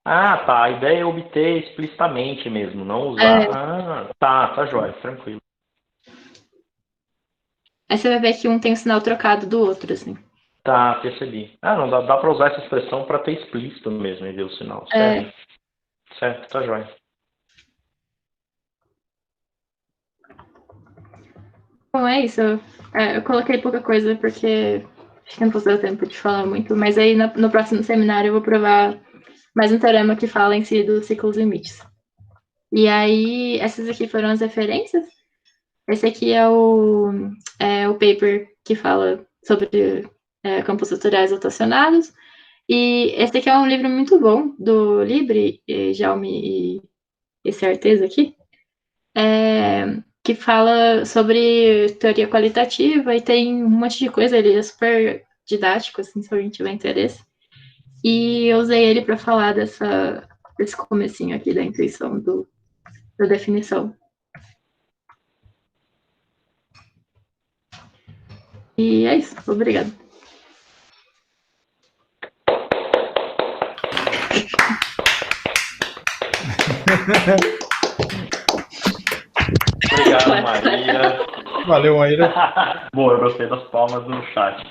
Ah, tá. A ideia é obter explicitamente mesmo, não usar. Tá jóia, tranquilo. Aí você vai ver que um tem o sinal trocado do outro, assim. Tá, percebi. Não, dá para usar essa expressão para ter explícito mesmo em ver o sinal. É. Certo, tá jóia. Bom, é isso. Eu coloquei pouca coisa porque acho que não posso dar tempo de falar muito, mas aí no próximo seminário eu vou provar mais um teorema que fala em si dos ciclos limites. E aí, essas aqui foram as referências. Esse aqui é o paper que fala sobre campos vetoriais rotacionados. E esse aqui é um livro muito bom, do Libre, Jaume e esse Arteza aqui, que fala sobre teoria qualitativa e tem um monte de coisa, ele é super didático, assim, se alguém tiver interesse. E eu usei ele para falar desse comecinho aqui da intuição da definição. E é isso, obrigada. Obrigado, Maíra. Valeu, Maíra. Boa, eu gostei das palmas no chat.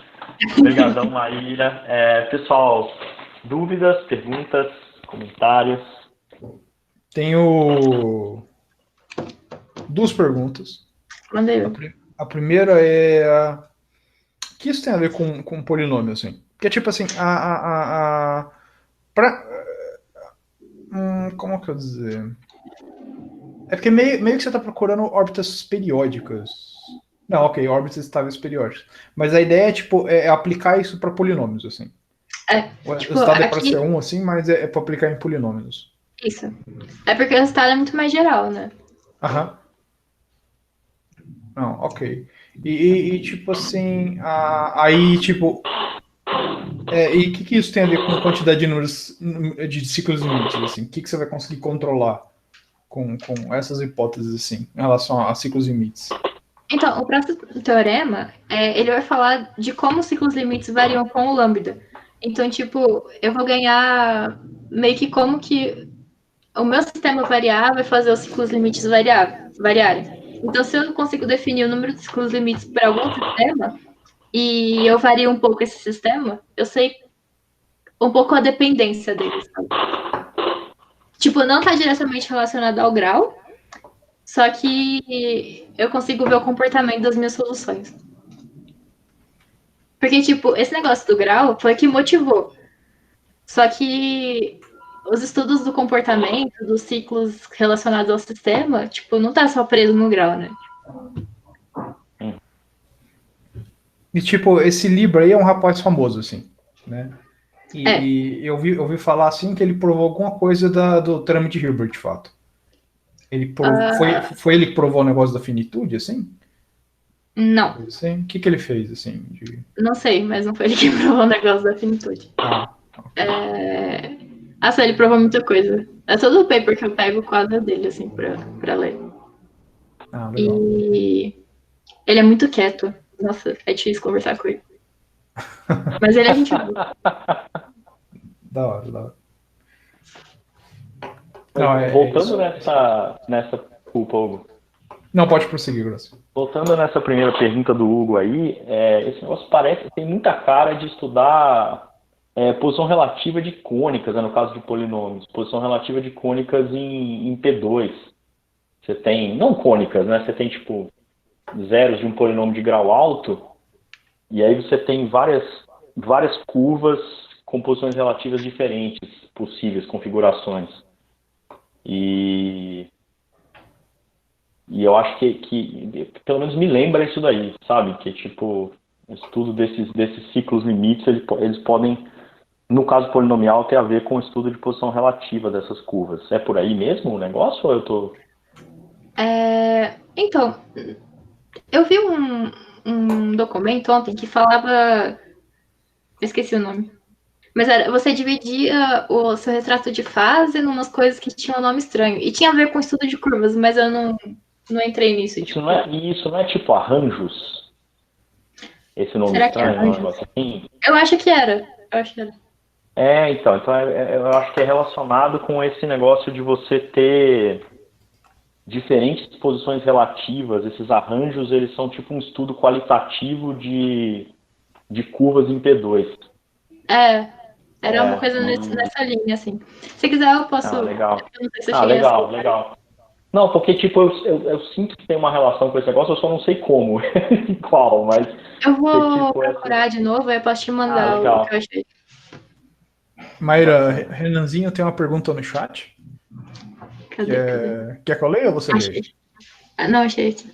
Obrigadão, Maíra. Pessoal, dúvidas, perguntas, comentários? Tenho duas perguntas. Mandei. A primeira é... O que isso tem a ver com polinômio, assim? Porque, tipo assim, como que eu dizer? É porque meio que você está procurando órbitas periódicas. Não, ok, órbitas estáveis periódicas. Mas a ideia é, tipo, aplicar isso para polinômios, assim. O Tipo, resultado é para ser um, assim, mas é para aplicar em polinômios. Isso. É porque o resultado é muito mais geral, né? Aham. Não, ok. E tipo assim, aí, tipo... e o que isso tem a ver com quantidade de números de ciclos limites, assim? O que você vai conseguir controlar com essas hipóteses, assim, em relação a ciclos limites? Então, o próximo teorema, ele vai falar de como os ciclos limites variam com o lambda. Então, tipo, eu vou ganhar meio que como que o meu sistema variar vai fazer os ciclos limites variarem. Então, se eu consigo definir o número de ciclos limites para algum sistema, e eu vario um pouco esse sistema, eu sei um pouco a dependência deles. Sabe? Tipo, não está diretamente relacionado ao grau, só que eu consigo ver o comportamento das minhas soluções. Porque, tipo, esse negócio do grau foi que motivou. Só que os estudos do comportamento, dos ciclos relacionados ao sistema, tipo, não tá só preso no grau, né? E, tipo, esse Libra aí é um rapaz famoso, assim, né? E eu vi falar, assim, que ele provou alguma coisa do Teorema de Hilbert, de fato. Ele foi ele que provou o negócio da finitude, assim? Não. Assim? O que ele fez, assim? Não sei, mas não foi ele que provou o negócio da finitude. Okay. Nossa, ele provou muita coisa. É todo o paper que eu pego quase dele, assim, pra ler. Legal. E ele é muito quieto. Nossa, é difícil conversar com ele. Mas ele é gente boa. Da hora. Voltando nessa culpa, Hugo. Não, pode prosseguir, Graça. Voltando nessa primeira pergunta do Hugo aí, esse negócio tem muita cara de estudar posição relativa de cônicas, no caso de polinômios. Posição relativa de cônicas em P2. Você tem, não cônicas, né? Você tem, tipo, zeros de um polinômio de grau alto, e aí você tem várias curvas com posições relativas diferentes, possíveis configurações. E eu acho que pelo menos me lembra isso daí, sabe? Que tipo, o estudo desses ciclos limites, eles podem, no caso polinomial, ter a ver com o estudo de posição relativa dessas curvas. É por aí mesmo o negócio ou eu tô... Então, eu vi um documento ontem que falava... Eu esqueci o nome. Mas você dividia o seu retrato de fase em umas coisas que tinham um nome estranho. E tinha a ver com estudo de curvas, mas eu não entrei nisso. Isso tipo... não é tipo arranjos? Esse nome Será que é estranho, um arranjos? negócio assim? Eu acho que era. Então eu acho que é relacionado com esse negócio de você ter diferentes posições relativas. Esses arranjos, eles são tipo um estudo qualitativo de curvas em P2. Era uma coisa nessa linha, assim. Se quiser, eu posso... Legal. Eu não sei se eu cheguei Legal. Não, porque tipo, eu sinto que tem uma relação com esse negócio, eu só não sei como, qual, mas... Eu vou tipo, procurar de novo, aí eu posso te mandar o legal. que eu achei. Mayra, Renanzinho tem uma pergunta no chat. Cadê? Quer que eu leia ou você lê? Achei. Não, achei aqui.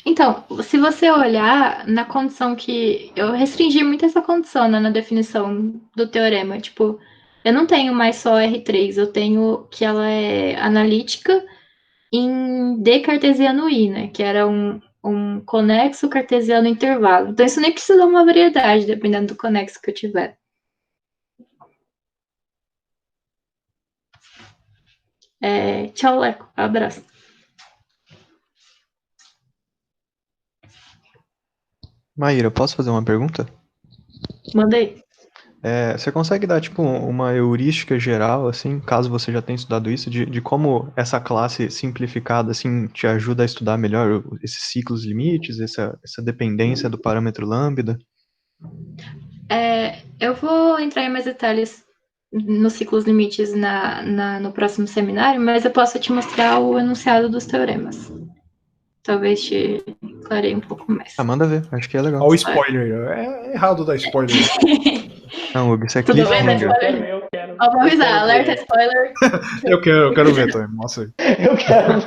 Então, se você olhar na condição que... Eu restringi muito essa condição, né, na definição do teorema. Tipo, eu não tenho mais só R3, eu tenho que ela é analítica em D cartesiano I, né, que era um conexo cartesiano intervalo. Então, isso nem precisa dar uma variedade, dependendo do conexo que eu tiver. Tchau, Leco. Abraço. Maíra, posso fazer uma pergunta? Mandei. Você consegue dar, tipo, uma heurística geral, assim, caso você já tenha estudado isso, de como essa classe simplificada, assim, te ajuda a estudar melhor esses ciclos limites, essa dependência do parâmetro lambda? Eu vou entrar em mais detalhes nos ciclos limites no próximo seminário, mas eu posso te mostrar o enunciado dos teoremas. Talvez te clareie um pouco mais. Manda ver, acho que é legal. Olha o spoiler. É errado dar spoiler. Não, Hugo, isso é Tudo bem, mas cliffhanger. Eu quero. Ó, vou avisar, alerta spoiler. Eu quero ver também. Mostra aí. Eu quero.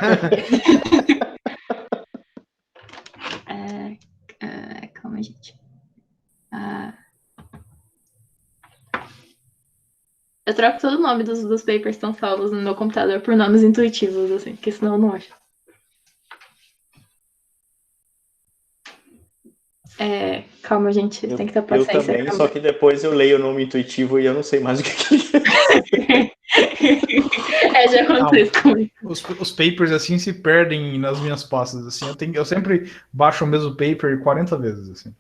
Calma, gente. Eu troco todo o nome dos papers que estão salvos no meu computador por nomes intuitivos, assim, porque senão eu não acho. Calma, gente, tem que ter paciência. Eu também, calma. Só que depois eu leio o nome intuitivo e eu não sei mais o que é. Já aconteceu comigo. Os papers, assim, se perdem nas minhas pastas, assim. Eu sempre baixo o mesmo paper 40 vezes, assim.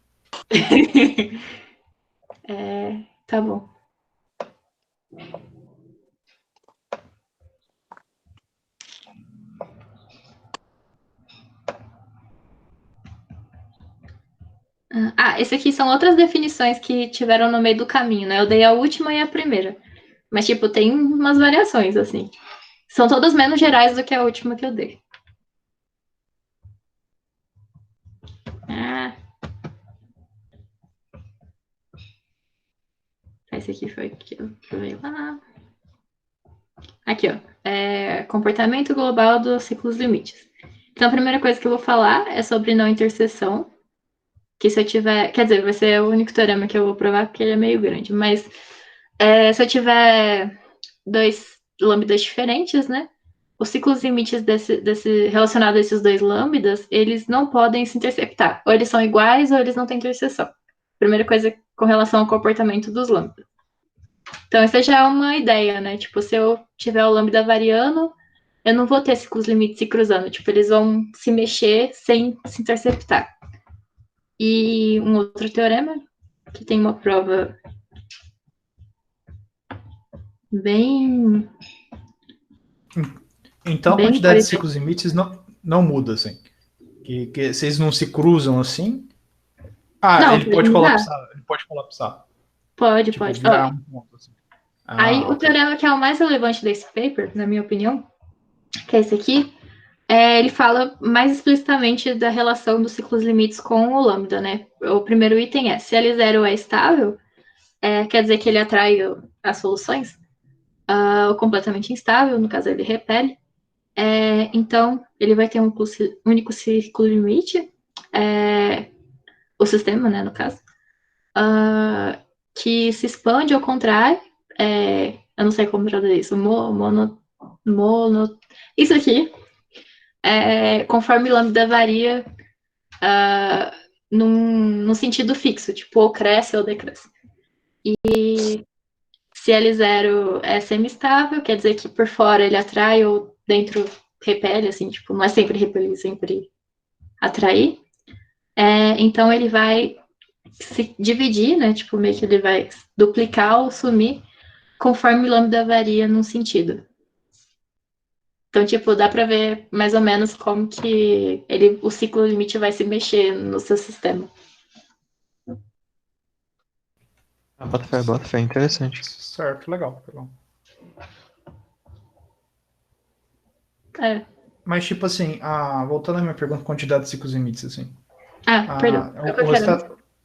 Tá bom. Esse aqui são outras definições que tiveram no meio do caminho, né? Eu dei a última e a primeira. Mas, tipo, tem umas variações, assim. São todas menos gerais do que a última que eu dei. Esse aqui foi que eu veio lá. Aqui, ó. Comportamento global dos ciclos limites. Então, a primeira coisa que eu vou falar é sobre não interseção. Que se eu tiver... Quer dizer, vai ser o único teorema que eu vou provar, porque ele é meio grande. Mas se eu tiver dois lambdas diferentes, né? Os ciclos limites relacionados a esses dois lambdas, eles não podem se interceptar. Ou eles são iguais ou eles não têm interseção. Primeira coisa com relação ao comportamento dos lambdas. Então, essa já é uma ideia, né? Tipo, se eu tiver o lambda variando, eu não vou ter ciclos limites se cruzando. Tipo, eles vão se mexer sem se interceptar. E um outro teorema, que tem uma prova bem... Então, a quantidade de ciclos limites não muda, assim. Que vocês não se cruzam assim? Ah, Não, ele pode não dá. colapsar. Ele pode colapsar. Pode, Tipo, pode. virar Ó, um ponto assim. aí Ah, o ok. teorema que é o mais relevante desse paper, na minha opinião, que é esse aqui, ele fala mais explicitamente da relação dos ciclos limites com o lambda, né? O primeiro item é, se L0 é estável, quer dizer que ele atrai as soluções, ou completamente instável, no caso ele repele, então ele vai ter um único ciclo limite, o sistema, né, no caso, que se expande ao contrário, eu não sei como traduzir isso, isso aqui, conforme lambda varia num sentido fixo, tipo, ou cresce ou decresce. E se L0 é semi-estável, quer dizer que por fora ele atrai ou dentro repele, assim, tipo, não é sempre repelir, sempre atrair. Então ele vai se dividir, né? Tipo, meio que ele vai duplicar ou sumir conforme o lambda varia num sentido. Então, tipo, dá para ver mais ou menos como que o ciclo limite vai se mexer no seu sistema. Bota fé, interessante. Certo, legal, legal. Mas, tipo assim, voltando à minha pergunta, quantidade de ciclos limites, assim. Perdão.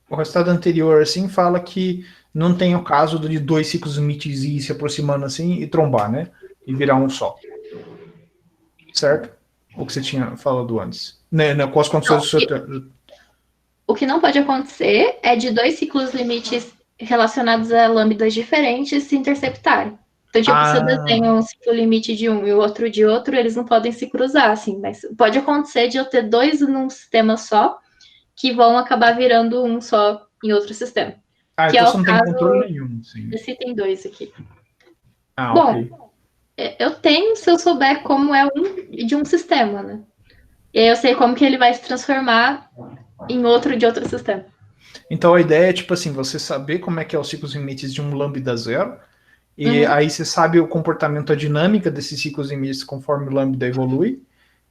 O resultado anterior, assim, fala que não tem o caso de dois ciclos limites ir se aproximando assim e trombar, né? E virar um só. Certo? O que você tinha falado antes. Né, com as condições do seu... O que não pode acontecer é de dois ciclos limites relacionados a lambdas diferentes se interceptarem. Então, tipo, se eu desenho um ciclo limite de um e o outro de outro, eles não podem se cruzar, assim. Mas pode acontecer de eu ter dois num sistema só, que vão acabar virando um só em outro sistema. Que então é você o não tem caso controle nenhum, sim. desse item 2 aqui. Ok. Bom, eu tenho se eu souber como é de um sistema, né? E aí eu sei como que ele vai se transformar em outro de outro sistema. Então a ideia é, tipo assim, você saber como é que é os ciclos limites de um lambda zero, e aí você sabe o comportamento, a dinâmica desses ciclos limites conforme o lambda evolui,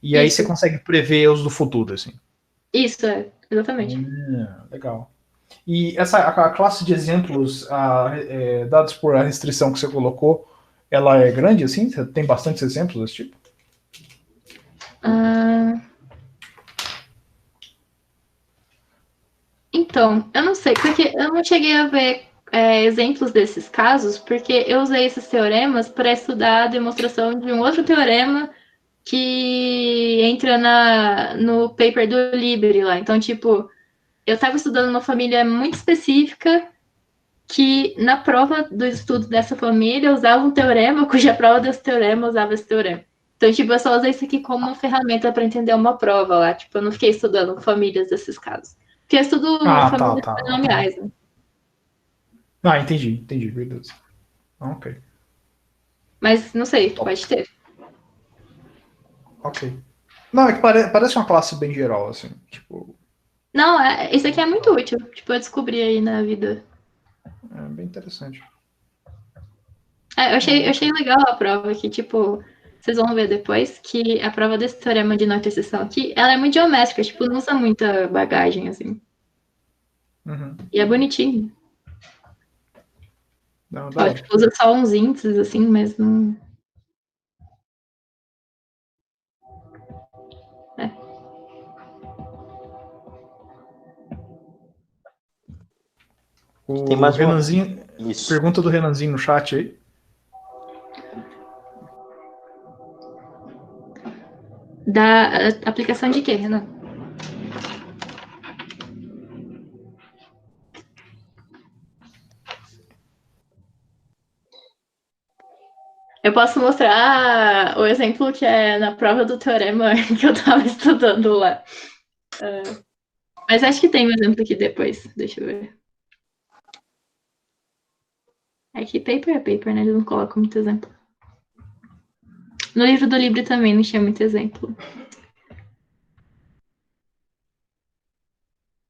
e aí você consegue prever os do futuro, assim. Isso, exatamente. Legal. E a classe de exemplos dados por a restrição que você colocou, ela é grande, assim? Você tem bastantes exemplos desse tipo? Então, eu não sei, porque eu não cheguei a ver exemplos desses casos, porque eu usei esses teoremas para estudar a demonstração de um outro teorema que entra no paper do Libre lá. Então, tipo, eu estava estudando uma família muito específica que na prova do estudo dessa família usava um teorema, cuja prova desse teorema usava esse teorema. Então, tipo, eu só usei isso aqui como uma ferramenta para entender uma prova lá. Tipo, eu não fiquei estudando famílias desses casos. Porque eu estudo famílias polinomiais, né? Entendi, beleza. Ok. Mas não sei, pode ter. Ok. Não, é que parece uma classe bem geral, assim, tipo... Não, isso aqui é muito útil. Tipo, eu descobri aí na vida. É bem interessante. Eu achei legal a prova aqui, tipo, vocês vão ver depois que a prova desse teorema de não interseção aqui, ela é muito geométrica, tipo, não usa muita bagagem, assim. E é bonitinho. Não, Tipo, usa só uns índices, assim, mas não... Tem mais uma... Renanzinho, pergunta do Renanzinho no chat aí. Da aplicação de quê, Renan? Eu posso mostrar o exemplo que é na prova do teorema que eu tava estudando lá. Mas acho que tem um exemplo aqui depois. Deixa eu ver. É que paper é paper, né? Eles não colocam muito exemplo. No livro do Libre também não tinha muito exemplo.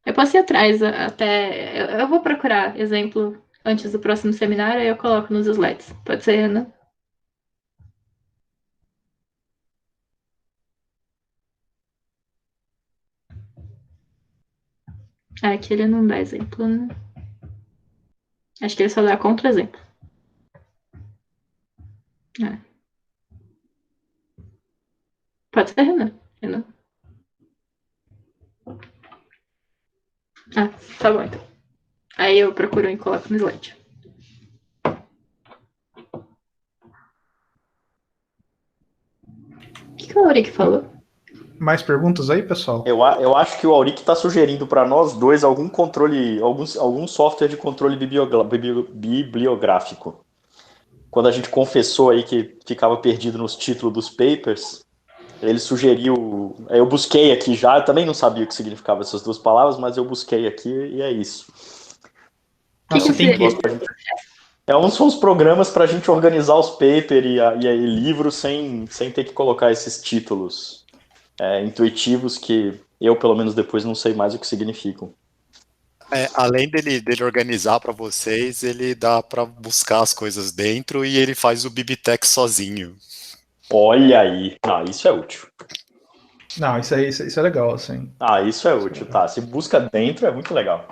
Eu posso ir atrás até... Eu vou procurar exemplo antes do próximo seminário e eu coloco nos slides. Pode ser, Ana? Aqui ele não dá exemplo, né? Acho que ele só dá contra-exemplo. É. Pode ser, Renan. Renan. Ah, tá bom então. Aí eu procuro e coloco no slide. O que o Auric falou? Mais perguntas aí, pessoal? Eu acho que o Auric está sugerindo para nós dois algum controle, algum software de controle bibliográfico. Quando a gente confessou aí que ficava perdido nos títulos dos papers, ele sugeriu. Eu busquei aqui já, eu também não sabia o que significavam essas duas palavras, mas eu busquei aqui e é isso. O que Você tem que. São os programas para a gente organizar os papers e livros sem ter que colocar esses títulos intuitivos que eu, pelo menos depois, não sei mais o que significam. Além dele organizar para vocês, ele dá para buscar as coisas dentro e ele faz o Bibitex sozinho. Olha aí. Ah, isso é útil. Não, isso é legal, assim. Ah, isso é útil, tá. Se busca dentro, é muito legal.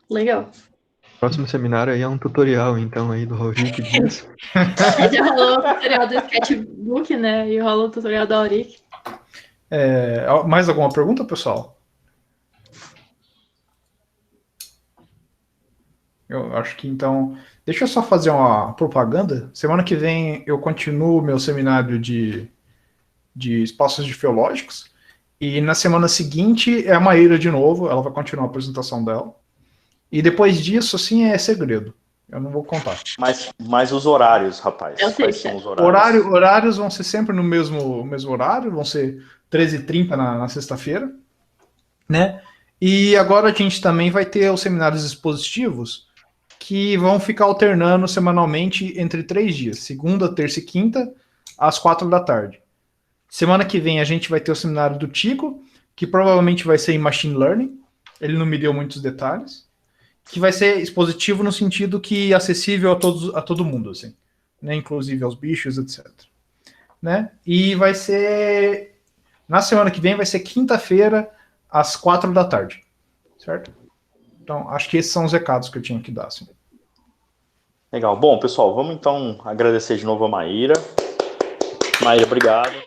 Legal. Próximo seminário aí é um tutorial, então, aí do Rovic disso. Já rolou o tutorial do Sketchbook, né? E rolou o tutorial da Auric. Mais alguma pergunta, pessoal? Eu acho que então. Deixa eu só fazer uma propaganda. Semana que vem eu continuo meu seminário de espaços geológicos. E na semana seguinte é a Maíra de novo. Ela vai continuar a apresentação dela. E depois disso, assim, é segredo. Eu não vou contar. Mas os horários, rapaz. Eu sei, Quais são os horários? Horários vão ser sempre no mesmo horário. Vão ser 13h30 na sexta-feira. Né? E agora a gente também vai ter os seminários expositivos que vão ficar alternando semanalmente entre 3 dias, segunda, terça e quinta, às 4 da tarde. Semana que vem a gente vai ter o seminário do Tico, que provavelmente vai ser em Machine Learning, ele não me deu muitos detalhes, que vai ser expositivo no sentido que é acessível a todo mundo, assim, né? Inclusive aos bichos, etc. Né? E vai ser, na semana que vem vai ser quinta-feira, às 4 da tarde, certo? Então, acho que esses são os recados que eu tinha que dar. Assim. Legal. Bom, pessoal, vamos então agradecer de novo a Maíra. Maíra, obrigado.